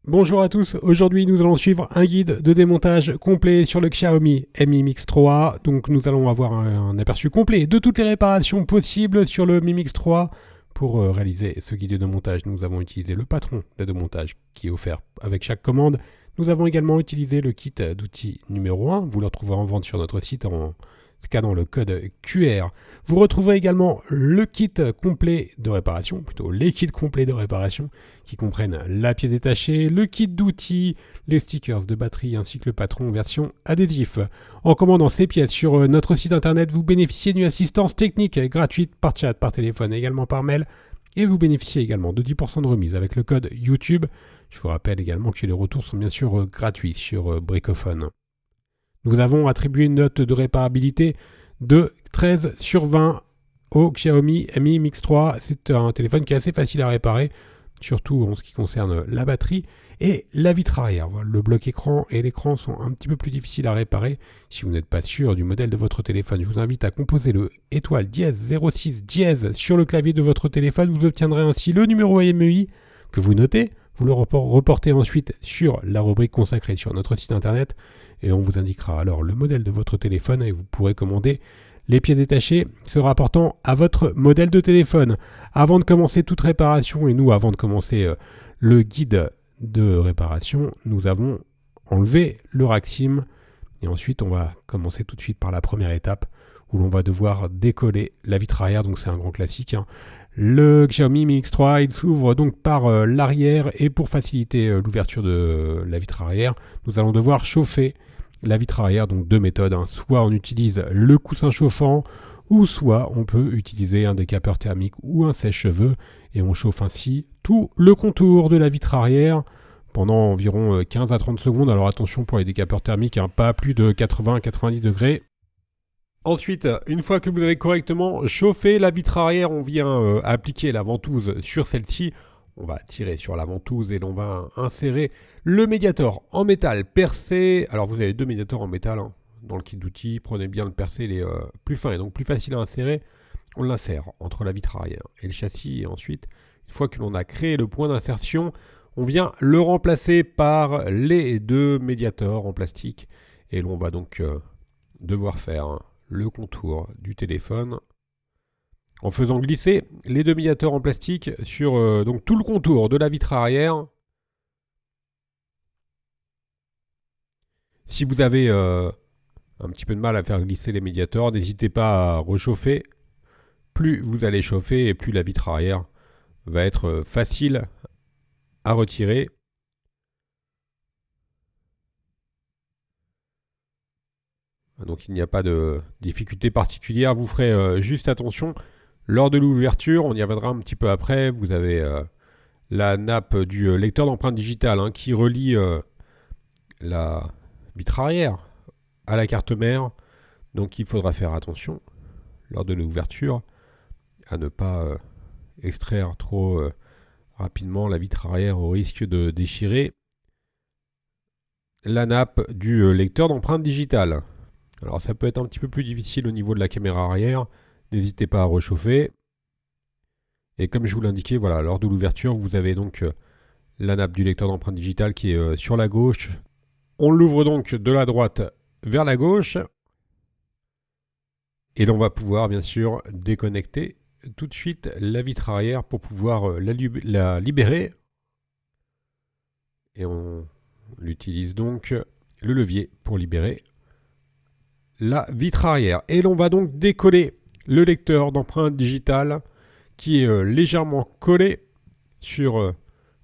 Bonjour à tous, aujourd'hui nous allons suivre un guide de démontage complet sur le Xiaomi Mi Mix 3. Donc nous allons avoir un aperçu complet de toutes les réparations possibles sur le Mi Mix 3. Pour réaliser ce guide de montage, nous avons utilisé le patron d'aide au montage qui est offert avec chaque commande. Nous avons également utilisé le kit d'outils numéro 1. Vous le retrouverez en vente sur notre site en scannant le code QR. Vous retrouverez également le kit complet de réparation, plutôt les kits complets de réparation qui comprennent la pièce détachée, le kit d'outils, les stickers de batterie ainsi que le patron version adhésif. En commandant ces pièces sur notre site internet, vous bénéficiez d'une assistance technique gratuite par chat, par téléphone et également par mail. Et vous bénéficiez également de 10% de remise avec le code YouTube. Je vous rappelle également que les retours sont bien sûr gratuits sur Bricophone. Nous avons attribué une note de réparabilité de 13 sur 20 au Xiaomi Mi Mix 3. C'est un téléphone qui est assez facile à réparer, surtout en ce qui concerne la batterie et la vitre arrière. Voilà, le bloc écran et l'écran sont un petit peu plus difficiles à réparer. Si vous n'êtes pas sûr du modèle de votre téléphone, je vous invite à composer le étoile dièse 06 dièse sur le clavier de votre téléphone. Vous obtiendrez ainsi le numéro AMEI que vous notez. Vous le reportez ensuite sur la rubrique consacrée sur notre site internet et on vous indiquera alors le modèle de votre téléphone et vous pourrez commander les pièces détachées se rapportant à votre modèle de téléphone. Avant de commencer toute réparation et nous avant de commencer le guide de réparation, nous avons enlevé le rack SIM et ensuite on va commencer tout de suite par la première étape où l'on va devoir décoller la vitre arrière, donc c'est un grand classique. Le Xiaomi Mi Mix 3, il s'ouvre donc par l'arrière et pour faciliter l'ouverture de la vitre arrière, nous allons devoir chauffer la vitre arrière, donc deux méthodes. Soit on utilise le coussin chauffant ou soit on peut utiliser un décapeur thermique ou un sèche-cheveux et on chauffe ainsi tout le contour de la vitre arrière pendant environ 15 à 30 secondes. Alors attention pour les décapeurs thermiques, pas plus de 80 à 90 degrés. Ensuite, une fois que vous avez correctement chauffé la vitre arrière, on vient appliquer la ventouse sur celle-ci. On va tirer sur la ventouse et l'on va insérer le médiator en métal percé. Alors vous avez deux médiators en métal dans le kit d'outils. Prenez bien le percé, il est plus fin et donc plus facile à insérer. On l'insère entre la vitre arrière et le châssis. Et ensuite, une fois que l'on a créé le point d'insertion, on vient le remplacer par les deux médiators en plastique. Et l'on va donc devoir faire le contour du téléphone en faisant glisser les deux médiateurs en plastique sur donc tout le contour de la vitre arrière. Si vous avez un petit peu de mal à faire glisser les médiateurs, n'hésitez pas à rechauffer. Plus vous allez chauffer et plus la vitre arrière va être facile à retirer. Donc il n'y a pas de difficulté particulière, vous ferez juste attention lors de l'ouverture, on y reviendra un petit peu après, vous avez la nappe du lecteur d'empreintes digitales qui relie la vitre arrière à la carte mère, donc il faudra faire attention lors de l'ouverture à ne pas extraire trop rapidement la vitre arrière au risque de déchirer la nappe du lecteur d'empreintes digitales. Alors ça peut être un petit peu plus difficile au niveau de la caméra arrière, n'hésitez pas à rechauffer. Et comme je vous l'indiquais, voilà, lors de l'ouverture, vous avez donc la nappe du lecteur d'empreintes digitales qui est sur la gauche. On l'ouvre donc de la droite vers la gauche. Et l'on va pouvoir bien sûr déconnecter tout de suite la vitre arrière pour pouvoir la libérer. Et on utilise donc le levier pour libérer la vitre arrière. Et l'on va donc décoller le lecteur d'empreintes digitales qui est légèrement collé sur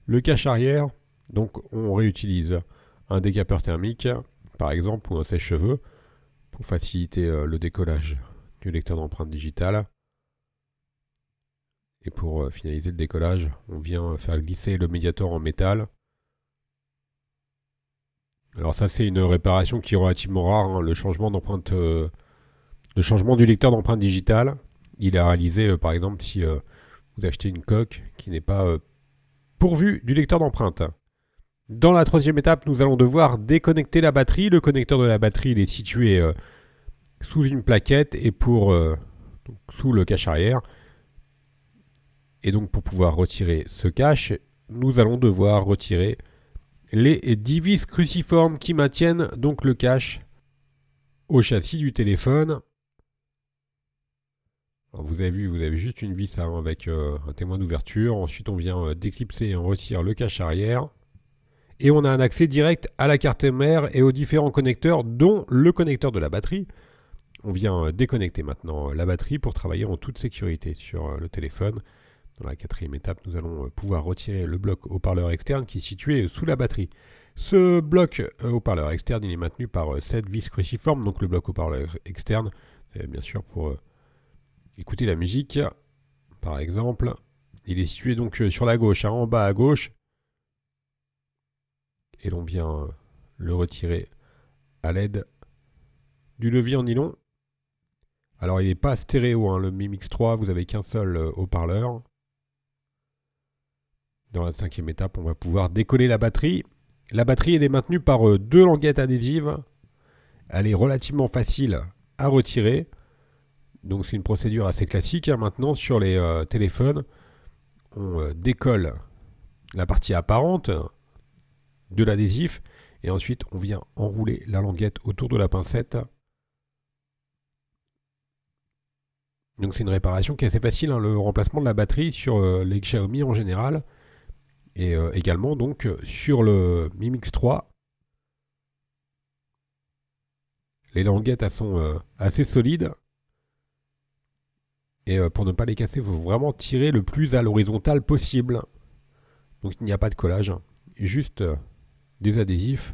le cache arrière. Donc on réutilise un décapeur thermique par exemple ou un sèche-cheveux pour faciliter le décollage du lecteur d'empreintes digitales. Et pour finaliser le décollage, on vient faire glisser le médiator en métal. Alors ça c'est une réparation qui est relativement rare, le changement d'empreinte, le changement du lecteur d'empreinte digitale. Il est réalisé par exemple si vous achetez une coque qui n'est pas pourvue du lecteur d'empreinte. Dans la troisième étape, nous allons devoir déconnecter la batterie. Le connecteur de la batterie il est situé sous une plaquette et donc sous le cache arrière. Et donc pour pouvoir retirer ce cache, nous allons devoir retirer les 10 vis cruciformes qui maintiennent donc le cache au châssis du téléphone. Alors vous avez vu, vous avez juste une vis avec un témoin d'ouverture. Ensuite, on vient déclipser et on retire le cache arrière. Et on a un accès direct à la carte mère et aux différents connecteurs, dont le connecteur de la batterie. On vient déconnecter maintenant la batterie pour travailler en toute sécurité sur le téléphone. Dans la quatrième étape, nous allons pouvoir retirer le bloc haut-parleur externe qui est situé sous la batterie. Ce bloc haut-parleur externe, il est maintenu par 7 vis cruciformes. Donc le bloc haut-parleur externe, bien sûr pour écouter la musique, par exemple. Il est situé donc sur la gauche, en bas à gauche. Et l'on vient le retirer à l'aide du levier en nylon. Alors il n'est pas stéréo, le Mi Mix 3, vous n'avez qu'un seul haut-parleur. Dans la cinquième étape, on va pouvoir décoller la batterie. La batterie, elle est maintenue par 2 languettes adhésives. Elle est relativement facile à retirer. Donc c'est une procédure assez classique. Maintenant, sur les téléphones, on décolle la partie apparente de l'adhésif et ensuite on vient enrouler la languette autour de la pincette. Donc c'est une réparation qui est assez facile, le remplacement de la batterie sur les Xiaomi en général et également donc sur le Mi Mix 3. Les languettes elles sont assez solides et pour ne pas les casser, il faut vraiment tirer le plus à l'horizontale possible. Donc il n'y a pas de collage, juste des adhésifs.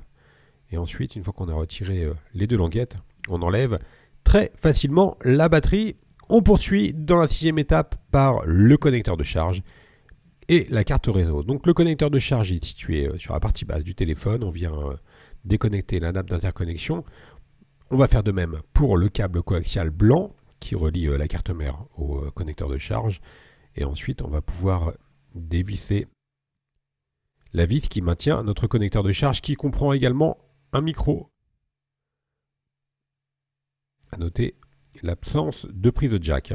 Et ensuite, une fois qu'on a retiré les 2 languettes, on enlève très facilement la batterie. On poursuit dans la 6e étape par le connecteur de charge et la carte réseau. Donc le connecteur de charge est situé sur la partie basse du téléphone. On vient déconnecter la nappe d'interconnexion. On va faire de même pour le câble coaxial blanc qui relie la carte mère au connecteur de charge. Et ensuite, on va pouvoir dévisser la vis qui maintient notre connecteur de charge qui comprend également un micro. À noter l'absence de prise de jack.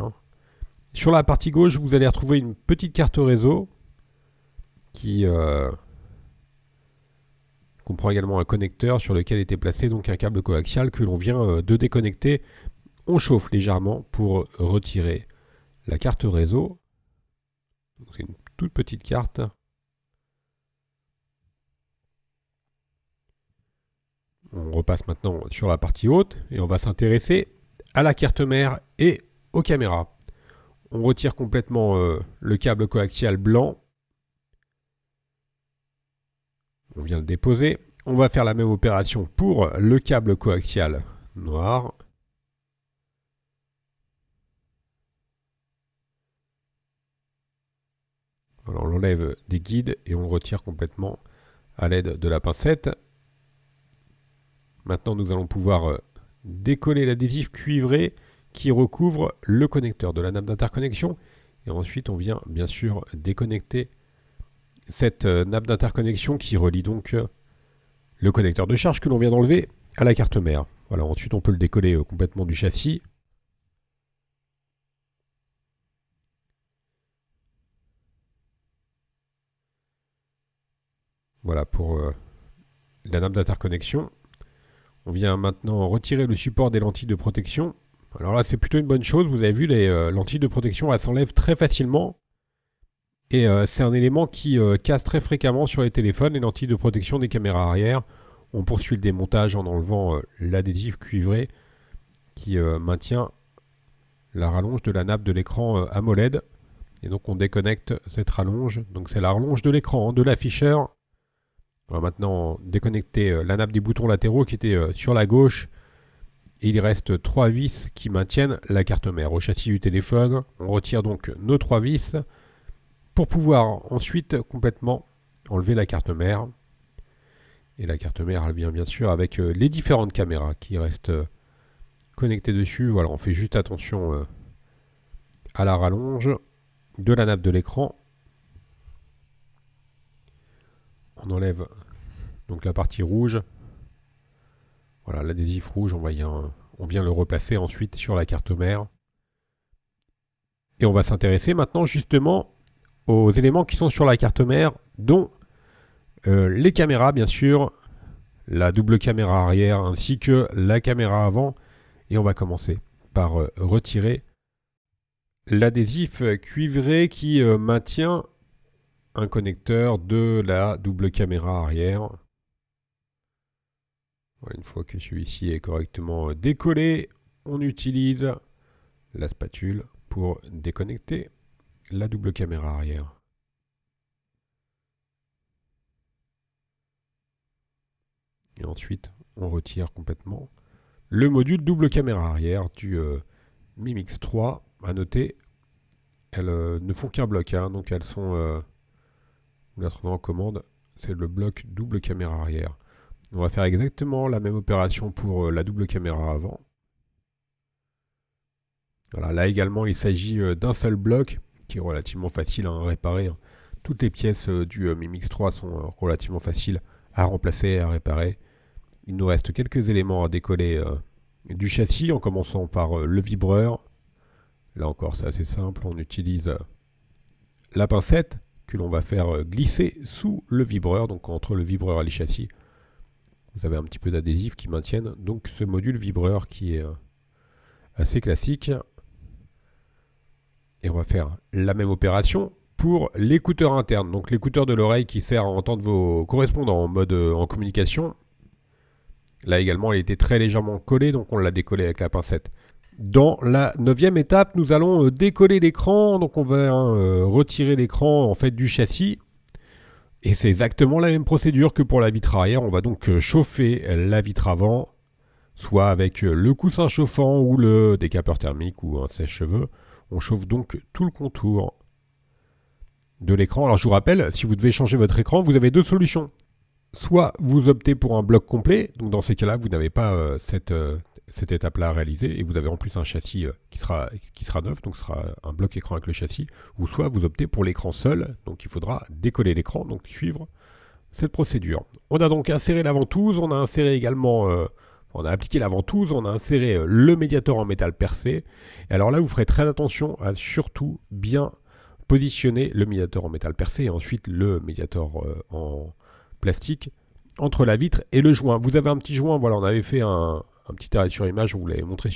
Sur la partie gauche, vous allez retrouver une petite carte réseau qui comprend également un connecteur sur lequel était placé donc un câble coaxial que l'on vient de déconnecter. On chauffe légèrement pour retirer la carte réseau. C'est une toute petite carte. On repasse maintenant sur la partie haute et on va s'intéresser à la carte mère et aux caméras. On retire complètement le câble coaxial blanc. On vient le déposer. On va faire la même opération pour le câble coaxial noir. Alors on l'enlève des guides et on le retire complètement à l'aide de la pincette. Maintenant, nous allons pouvoir décoller l'adhésif cuivré qui recouvre le connecteur de la nappe d'interconnexion. Et ensuite, on vient bien sûr déconnecter cette nappe d'interconnexion qui relie donc le connecteur de charge que l'on vient d'enlever à la carte mère. Voilà, ensuite, on peut le décoller complètement du châssis. Voilà pour la nappe d'interconnexion. On vient maintenant retirer le support des lentilles de protection. Alors là, c'est plutôt une bonne chose. Vous avez vu, les lentilles de protection, elles s'enlèvent très facilement. Et c'est un élément qui casse très fréquemment sur les téléphones, les lentilles de protection des caméras arrière. On poursuit le démontage en enlevant l'adhésif cuivré qui maintient la rallonge de la nappe de l'écran AMOLED. Et donc on déconnecte cette rallonge. Donc c'est la rallonge de l'écran, de l'afficheur. On va maintenant déconnecter la nappe des boutons latéraux qui était sur la gauche. Et il reste 3 vis qui maintiennent la carte mère au châssis du téléphone. On retire donc nos 3 vis pour pouvoir ensuite complètement enlever la carte mère. Et la carte mère, elle vient bien sûr avec les différentes caméras qui restent connectées dessus. Voilà, on fait juste attention à la rallonge de la nappe de l'écran. On enlève donc la partie rouge. Voilà, l'adhésif rouge, on vient le replacer ensuite sur la carte mère. Et on va s'intéresser maintenant justement aux éléments qui sont sur la carte mère, dont Les caméras, bien sûr, la double caméra arrière ainsi que la caméra avant. Et on va commencer par retirer l'adhésif cuivré qui maintient un connecteur de la double caméra arrière. Une fois que celui-ci est correctement décollé, on utilise la spatule pour déconnecter la double caméra arrière. Et ensuite, on retire complètement le module double caméra arrière du Mi Mix 3. À noter, elles ne font qu'un bloc, hein, donc elles sont... vous la trouvez en commande, c'est le bloc double caméra arrière. On va faire exactement la même opération pour la double caméra avant. Voilà, là également, il s'agit d'un seul bloc qui est relativement facile à réparer. Hein. Toutes les pièces du Mi Mix 3 sont relativement faciles à remplacer et à réparer. Il nous reste quelques éléments à décoller du châssis en commençant par le vibreur. Là encore, c'est assez simple. On utilise la pincette que l'on va faire glisser sous le vibreur, donc entre le vibreur et les châssis. Vous avez un petit peu d'adhésif qui maintiennent donc ce module vibreur qui est assez classique. Et on va faire la même opération pour l'écouteur interne, donc l'écouteur de l'oreille qui sert à entendre vos correspondants en mode en communication. Là également, il était très légèrement collé, donc on l'a décollé avec la pincette. Dans la 9e étape, nous allons décoller l'écran, donc on va retirer l'écran en fait du châssis. Et c'est exactement la même procédure que pour la vitre arrière. On va donc chauffer la vitre avant, soit avec le coussin chauffant ou le décapeur thermique ou un sèche-cheveux. On chauffe donc tout le contour de l'écran. Alors je vous rappelle, si vous devez changer votre écran, vous avez deux solutions. Soit vous optez pour un bloc complet, donc dans ces cas-là, vous n'avez pas cette étape-là à réaliser, et vous avez en plus un châssis qui sera neuf, donc ce sera un bloc écran avec le châssis, ou soit vous optez pour l'écran seul, donc il faudra décoller l'écran, donc suivre cette procédure. On a donc inséré la ventouse, on a inséré également, on a appliqué la ventouse, on a inséré le médiator en métal percé, et alors là vous ferez très attention à surtout bien positionner le médiator en métal percé, et ensuite le médiator en plastique entre la vitre et le joint. Vous avez un petit joint, voilà, on avait fait un petit arrêt sur image, on vous l'avait montré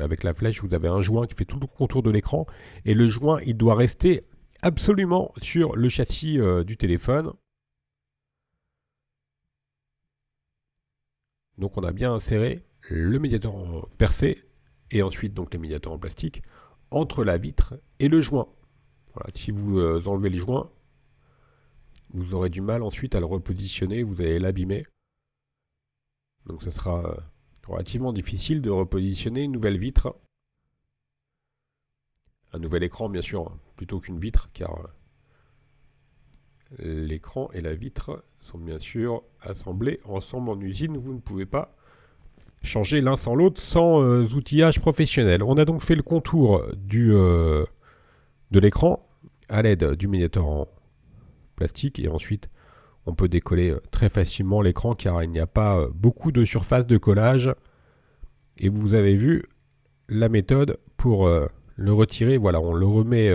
avec la flèche, vous avez un joint qui fait tout le contour de l'écran, et le joint, il doit rester absolument sur le châssis du téléphone. Donc on a bien inséré le médiator en percé, et ensuite donc les médiators en plastique, entre la vitre et le joint. Voilà, si vous enlevez les joints, vous aurez du mal ensuite à le repositionner, vous allez l'abîmer. Donc ce sera relativement difficile de repositionner une nouvelle vitre. Un nouvel écran bien sûr, plutôt qu'une vitre, car l'écran et la vitre sont bien sûr assemblés ensemble en usine. Vous ne pouvez pas changer l'un sans l'autre sans outillage professionnel. On a donc fait le contour de l'écran à l'aide du médiator en plastique, et ensuite on peut décoller très facilement l'écran car il n'y a pas beaucoup de surface de collage, et vous avez vu la méthode pour le retirer. Voilà, on le remet,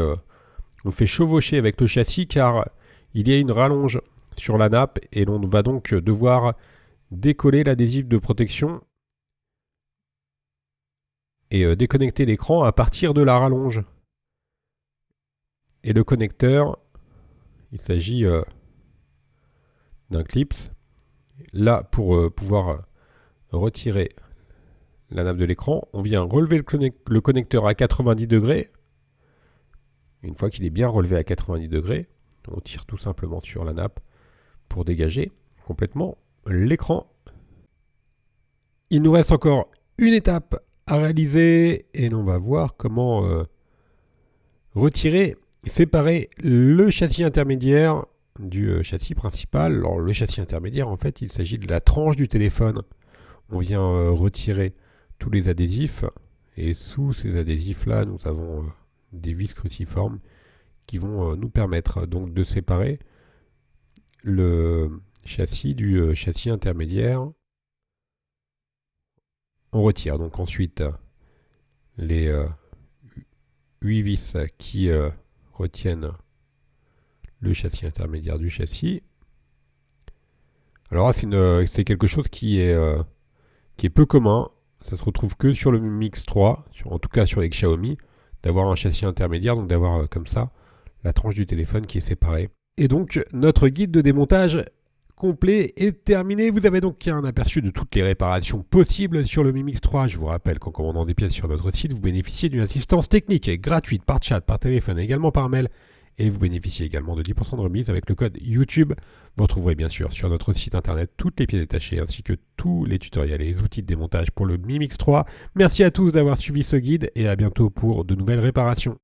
on fait chevaucher avec le châssis car il y a une rallonge sur la nappe, et l'on va donc devoir décoller l'adhésif de protection et déconnecter l'écran à partir de la rallonge. Et le connecteur, il s'agit d'un clips. Là, pour pouvoir retirer la nappe de l'écran, on vient relever le connecteur à 90 degrés. Une fois qu'il est bien relevé à 90 degrés, on tire tout simplement sur la nappe pour dégager complètement l'écran. Il nous reste encore une étape à réaliser, et l'on va voir comment retirer, séparer le châssis intermédiaire du châssis principal. Alors le châssis intermédiaire, en fait, il s'agit de la tranche du téléphone. On vient retirer tous les adhésifs, et sous ces adhésifs là nous avons des vis cruciformes qui vont nous permettre donc de séparer le châssis du châssis intermédiaire. On retire donc ensuite les 8 vis qui retiennent le châssis intermédiaire du châssis. Alors là, c'est quelque chose qui est peu commun. Ça se retrouve que sur le Mi Mix 3, en tout cas sur les Xiaomi, d'avoir un châssis intermédiaire, donc d'avoir comme ça la tranche du téléphone qui est séparée. Et donc notre guide de démontage complet est terminé. Vous avez donc un aperçu de toutes les réparations possibles sur le Mi Mix 3. Je vous rappelle qu'en commandant des pièces sur notre site, vous bénéficiez d'une assistance technique gratuite par chat, par téléphone, également par mail. Et vous bénéficiez également de 10% de remise avec le code YouTube. Vous retrouverez bien sûr sur notre site internet toutes les pièces détachées ainsi que tous les tutoriels et les outils de démontage pour le Mi Mix 3. Merci à tous d'avoir suivi ce guide et à bientôt pour de nouvelles réparations.